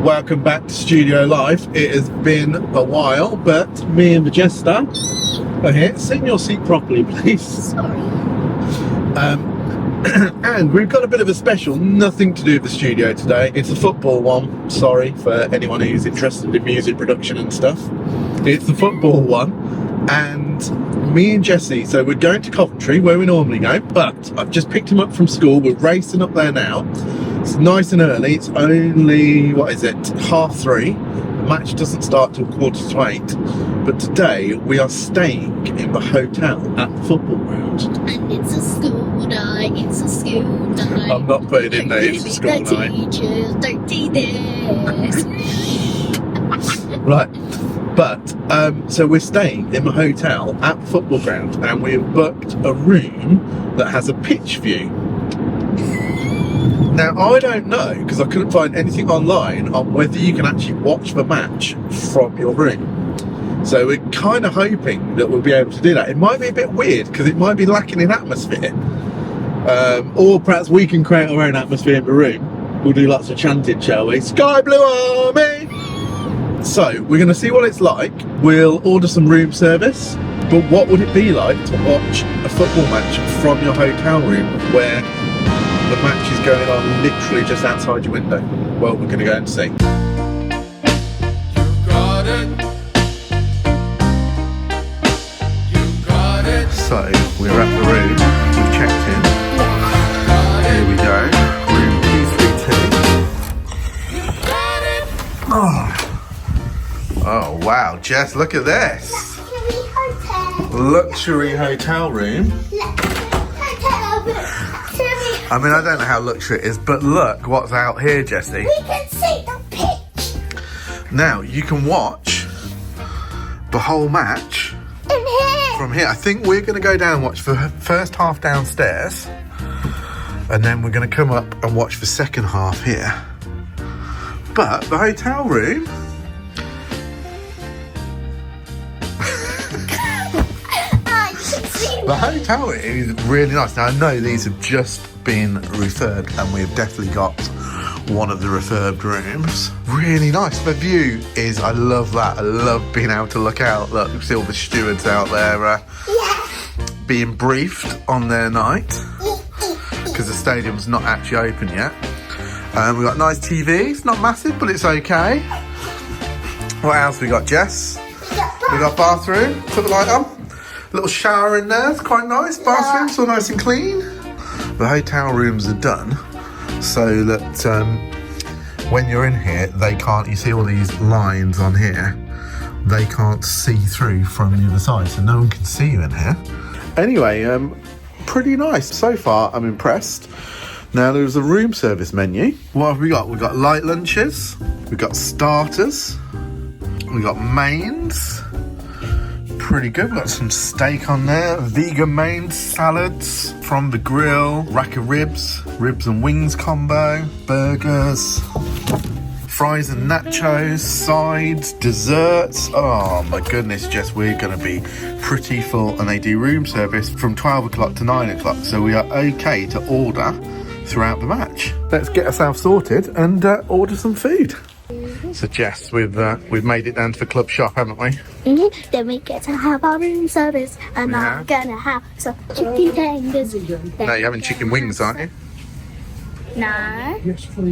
Welcome back to Studio Life. It has been a while, but me and the Jester are here. Sit in your seat properly, please. Sorry. And we've got a bit of a special, nothing to do with the studio today. It's a football one. Sorry for anyone who's interested in music production and stuff. It's the football one. And me and Jessie, so we're going to Coventry where we normally go, but I've just picked him up from school. We're racing up there now. It's nice and early. It's only, what is it, 3:30. The match doesn't start till 7:45. But today we are staying in the hotel at the football ground. And it's a school night, it's a school night. I'm not putting in there, it's a school night. Teachers don't do this. Right. But, so we're staying in the hotel at the football ground, and we've booked a room that has a pitch view. Now, I don't know, because I couldn't find anything online on whether you can actually watch the match from your room. So we're kind of hoping that we'll be able to do that. It might be a bit weird, because it might be lacking in atmosphere. Or perhaps we can create our own atmosphere in the room. We'll do lots of chanting, shall we? Sky Blue Army! So, we're going to see what it's like. We'll order some room service. But what would it be like to watch a football match from your hotel room where the match is going on literally just outside your window? Well, we're going to go and see. You got it. You got it. So, we're at the room. We've checked in. Here we go. Room 232. You got it. Oh. Oh wow, Jess, look at this. Luxury hotel. Luxury hotel room. I mean, I don't know how luxury it is, but look what's out here, Jessie. We can see the pitch Now, you can watch the whole match in here. from here. I think we're going to go down and watch the first half downstairs, and then we're going to come up and watch the second half here. But the hotel room... The hotel is really nice. Now, I know these have just been refurbed, and we've definitely got one of the refurbed rooms. Really nice. The view is, I love that. I love being able to look out. Look, see all the stewards out there being briefed on their night, because the stadium's not actually open yet. We've got nice TV. It's not massive, but it's okay. What else we got, Jess? We got bathroom. Put the light on. Little shower in there, it's quite nice. Bathroom's all nice and clean. The hotel rooms are done so that when you're in here, they can't, you see all these lines on here, they can't see through from the other side, so no one can see you in here. Anyway, pretty nice. So far, I'm impressed. Now, there's a room service menu. What have we got? We've got light lunches, we've got starters, we've got mains. Pretty good. We've got some steak on there, vegan mains, salads from the grill, rack of ribs and wings combo, burgers, fries and nachos, sides, desserts. Oh my goodness, Jess, we're going to be pretty full, and they do room service from 12 o'clock to 9 o'clock, so we are okay to order throughout the match. Let's get ourselves sorted and order some food. So Jess, we've made it down to the club shop, haven't we? Then we get to have our room service, and I'm gonna have some chicken tenders. No, you're having chicken wings, aren't you? No,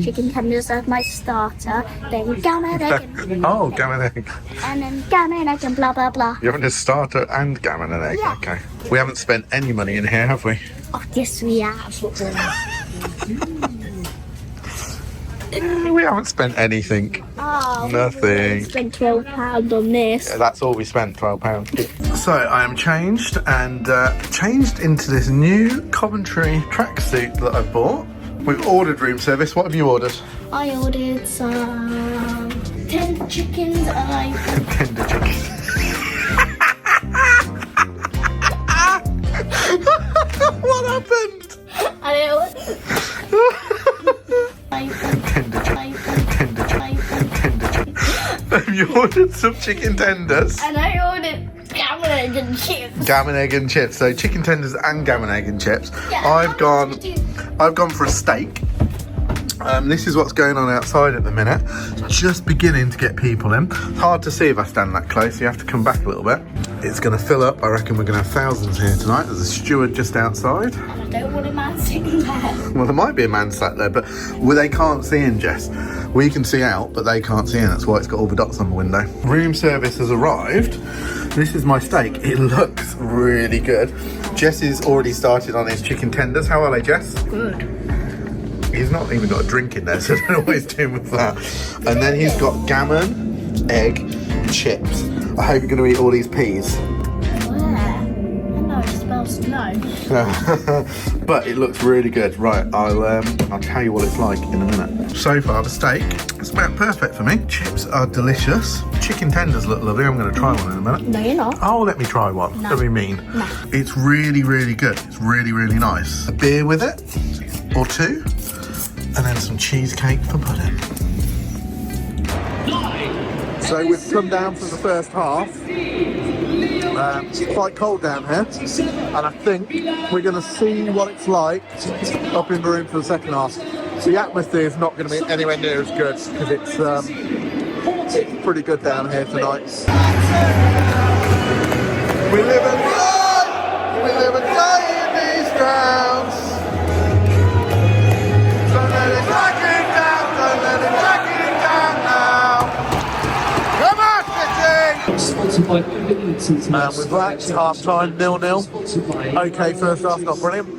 chicken tenders are my starter. Then gammon egg, Oh, gammon egg. and then gammon egg and blah blah blah. You're having a starter and gammon and egg. Yeah. Okay. We haven't spent any money in here, have we? Oh yes, we have. We haven't spent anything. Oh, Nothing. We spent £12 on this. That's all we spent, £12. So I am changed and changed into this new Coventry tracksuit that I bought. We've ordered room service. What have you ordered? I ordered some tender chickens and I... Tender chicken. What happened? I don't Tender chicken. Tender chicken. Tender chicken. Have you ordered some chicken tenders? And I ordered gammon egg and chips. Gammon, egg and chips. So chicken tenders and gammon, egg and chips. Yeah, I've gone for a steak. This is what's going on outside at the minute. It's just beginning to get people in. It's hard to see if I stand that close, so you have to come back a little bit. It's going to fill up. I reckon we're going to have thousands here tonight. There's a steward just outside. And I don't want a man sitting there. Well, there might be a man sat there, but they can't see in, Jess. We can see out, but they can't see in. That's why it's got all the dots on the window. Room service has arrived. This is my steak. It looks really good. Jess has already started on his chicken tenders. How are they, Jess? Good. He's not even got a drink in there, so I don't know what he's doing with that. And then he's got gammon, egg, chips. I hope you're going to eat all these peas. Yeah. I know, it smells no. But it looks really good. Right, I'll tell you what it's like in a minute. So far, the steak, it's about perfect for me. Chips are delicious. Chicken tenders look lovely. I'm going to try one in a minute. No, you're not. Oh, let me try one. No. Don't be mean. No. It's really, really good. It's really, really nice. A beer with it, or two, and then some cheesecake for pudding. So we've come down for the first half. It's quite cold down here, and I think we're going to see what it's like up in the room for the second half. The atmosphere is not going to be anywhere near as good because it's pretty good down here tonight. We live and die! We live and die in these grounds. Don't let it drag it down, don't let it drag it down now. Come on, City! Sponsored by Vincent's We're back, half time, 0-0. Okay, first half, not brilliant.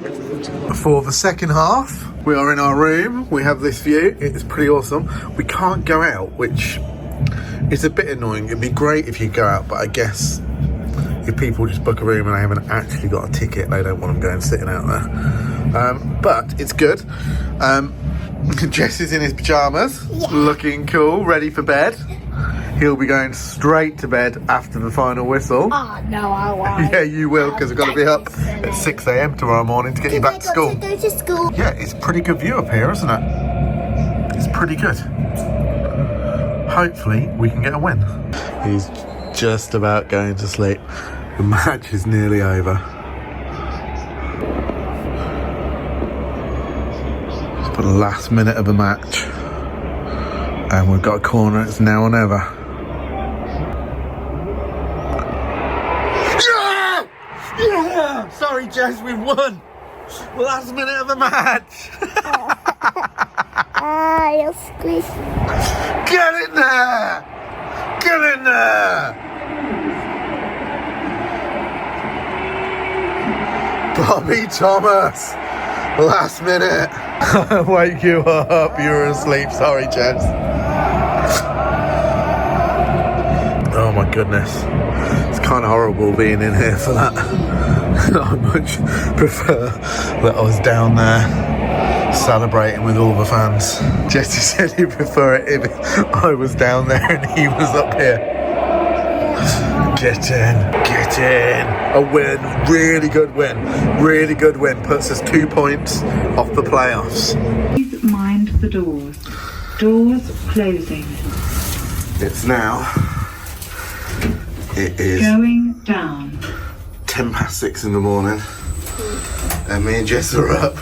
For the second half, we are in our room. We have this view. It's pretty awesome. We can't go out, which is a bit annoying. It'd be great if you go out, but I guess if people just book a room and they haven't actually got a ticket, they don't want them going sitting out there. But it's good. Jess is in his pyjamas, looking cool, ready for bed. He'll be going straight to bed after the final whistle. Oh, no, I won't. Yeah, you will, because we've got to be up at 6 a.m. tomorrow morning to get you back to school. Go to school. Yeah, it's a pretty good view up here, isn't it? It's pretty good. Hopefully, we can get a win. He's just about going to sleep. The match is nearly over. It's the last minute of the match. And we've got a corner, it's now or never. Yeah! Sorry, Jess, we've won. Last minute of the match. Ah, you're squishy. Get in there! Get in there! Bobby Thomas, last minute. Wake you up, you were asleep. Sorry, Jess. Oh my goodness. It's kind of horrible being in here for that. I much prefer that I was down there celebrating with all the fans. Jesse said he'd prefer it if I was down there and he was up here. Get in, get in. A win, really good win. Really good win. Puts us 2 points off the playoffs. Please mind the doors. Doors closing. It's now. It is Going down. 6:10 in the morning. And me and Jess are up.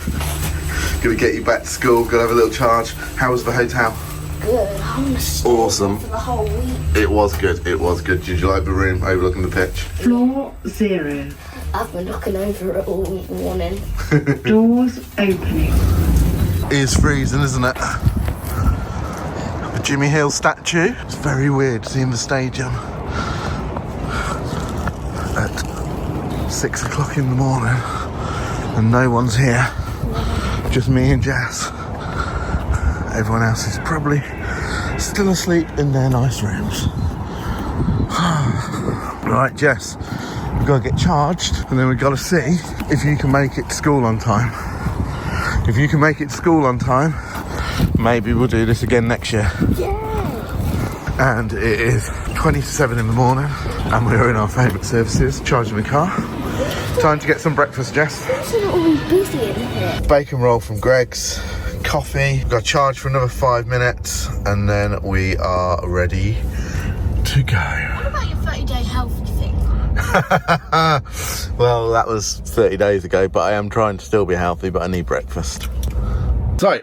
Gonna get you back to school, gonna have a little charge. How was the hotel? Good. I'm gonna stay Awesome. for the whole week. It was good, it was good. Did you like the room overlooking the pitch? Floor 0. I've been looking over it all morning. Doors opening. It is freezing, isn't it? The Jimmy Hill statue. It's very weird seeing the stadium at 6 o'clock in the morning and no one's here. Just me and Jess. Everyone else is probably still asleep in their nice rooms. Right, Jess, we've got to get charged and then we've got to see if you can make it to school on time. If you can make it to school on time, maybe we'll do this again next year. Yeah. And it is 7 in the morning and we're in our favourite services, charging the car. Time to get some breakfast, Jess. It's not always busy in here. Bacon roll from Greg's, coffee. We've got to charge for another 5 minutes and then we are ready to go. What about your 30-day healthy thing? Well, that was 30 days ago, but I am trying to still be healthy, but I need breakfast. So,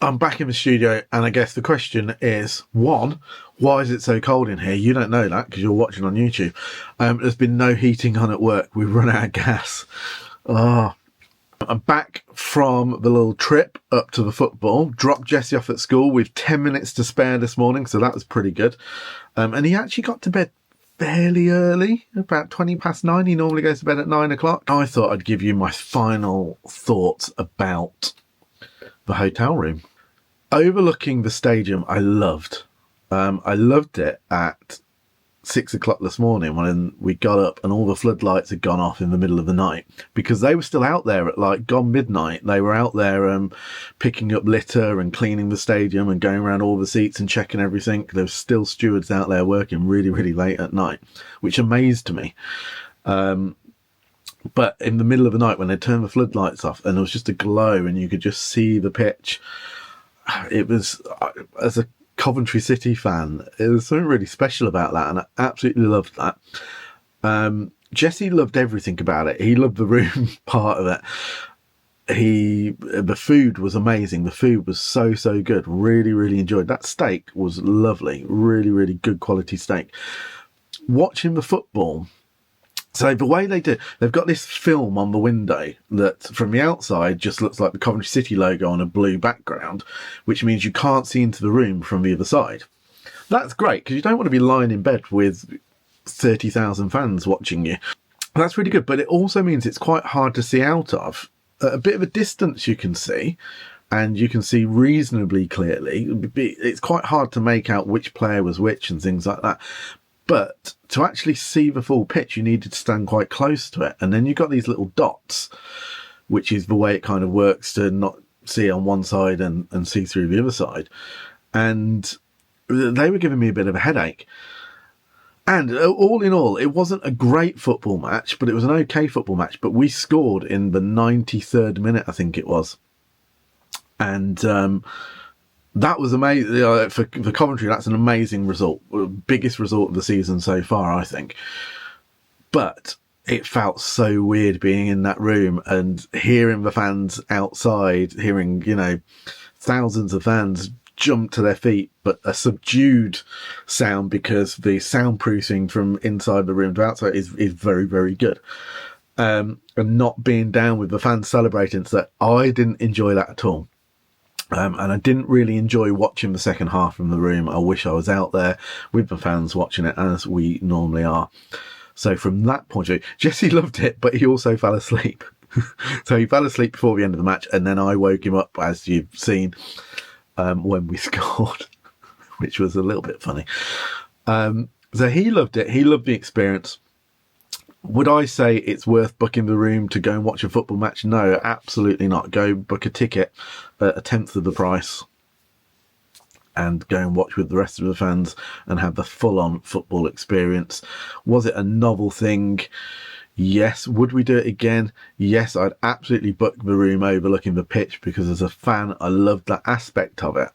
I'm back in the studio, and I guess the question is, one, why is it so cold in here? You don't know that because you're watching on YouTube. There's been no heating on at work. We've run out of gas. Oh. I'm back from the little trip up to the football. Dropped Jesse off at school with 10 minutes to spare this morning, so that was pretty good. And he actually got to bed fairly early, about 20 past 9. He normally goes to bed at 9 o'clock. I thought I'd give you my final thoughts about the hotel room. Overlooking the stadium, I loved. I loved it at 6 o'clock this morning when we got up and all the floodlights had gone off in the middle of the night, because they were still out there at like gone midnight. They were out there picking up litter and cleaning the stadium and going around all the seats and checking everything. There was still stewards out there working really, really late at night, which amazed me. But in the middle of the night when they turned the floodlights off and there was just a glow and you could just see the pitch, it was, as a Coventry City fan, there was something really special about that, and I absolutely loved that. Jesse loved everything about it. He loved the room part of it. The food was amazing. The food was so good. Really, really enjoyed that. Steak was lovely. Really, really good quality steak. Watching the football. So the way they do, they've got this film on the window that from the outside just looks like the Coventry City logo on a blue background, which means you can't see into the room from the other side. That's great because you don't want to be lying in bed with 30,000 fans watching you. That's really good, but it also means it's quite hard to see out of. At a bit of a distance you can see, and you can see reasonably clearly. It's quite hard to make out which player was which and things like that. But to actually see the full pitch, you needed to stand quite close to it. And then you've got these little dots, which is the way it kind of works to not see on one side and see through the other side. And they were giving me a bit of a headache. And all in all, it wasn't a great football match, but it was an okay football match. But we scored in the 93rd minute, I think it was. And that was amazing. For Coventry, that's an amazing result. Biggest result of the season so far, I think. But it felt so weird being in that room and hearing the fans outside, hearing, thousands of fans jump to their feet, but a subdued sound because the soundproofing from inside the room to outside is very, very good. And not being down with the fans celebrating, so I didn't enjoy that at all. And I didn't really enjoy watching the second half from the room. I wish I was out there with the fans watching it as we normally are. So from that point of view, Jesse loved it, but he also fell asleep. So he fell asleep before the end of the match, and then I woke him up, as you've seen, when we scored, which was a little bit funny. So he loved it. He loved the experience. Would I say it's worth booking the room to go and watch a football match? No, absolutely not. Go book a ticket at a tenth of the price and go and watch with the rest of the fans and have the full-on football experience. Was it a novel thing? Yes. Would we do it again? Yes, I'd absolutely book the room overlooking the pitch because as a fan, I loved that aspect of it.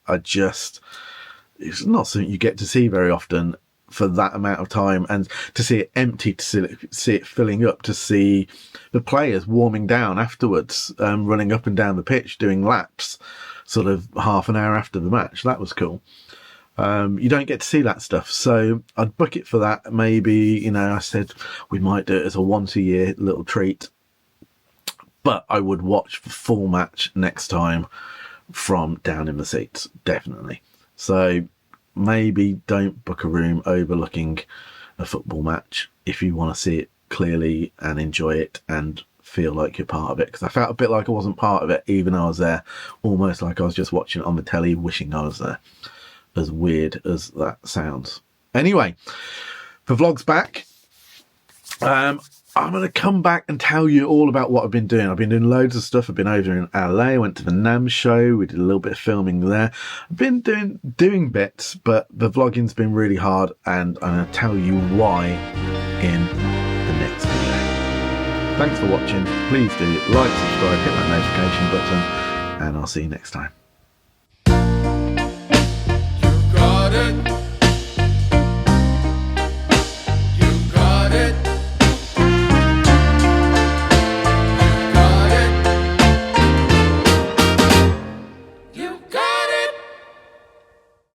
It's not something you get to see very often for that amount of time, and to see it empty, to see it filling up, to see the players warming down afterwards, running up and down the pitch, doing laps, sort of half an hour after the match. That was cool. You don't get to see that stuff, so I'd book it for that. Maybe, I said we might do it as a once a year little treat, but I would watch the full match next time from down in the seats, definitely. So maybe don't book a room overlooking a football match if you want to see it clearly and enjoy it and feel like you're part of it, because I felt a bit like I wasn't part of it even though I was there, almost like I was just watching it on the telly wishing I was there, as weird as that sounds. Anyway, the vlog's back. I'm going to come back and tell you all about what I've been doing. I've been doing loads of stuff. I've been over in LA. I went to the NAMM show. We did a little bit of filming there. I've been doing bits, but the vlogging's been really hard, and I'm going to tell you why in the next video. Thanks for watching. Please do like, subscribe, hit that notification button, and I'll see you next time.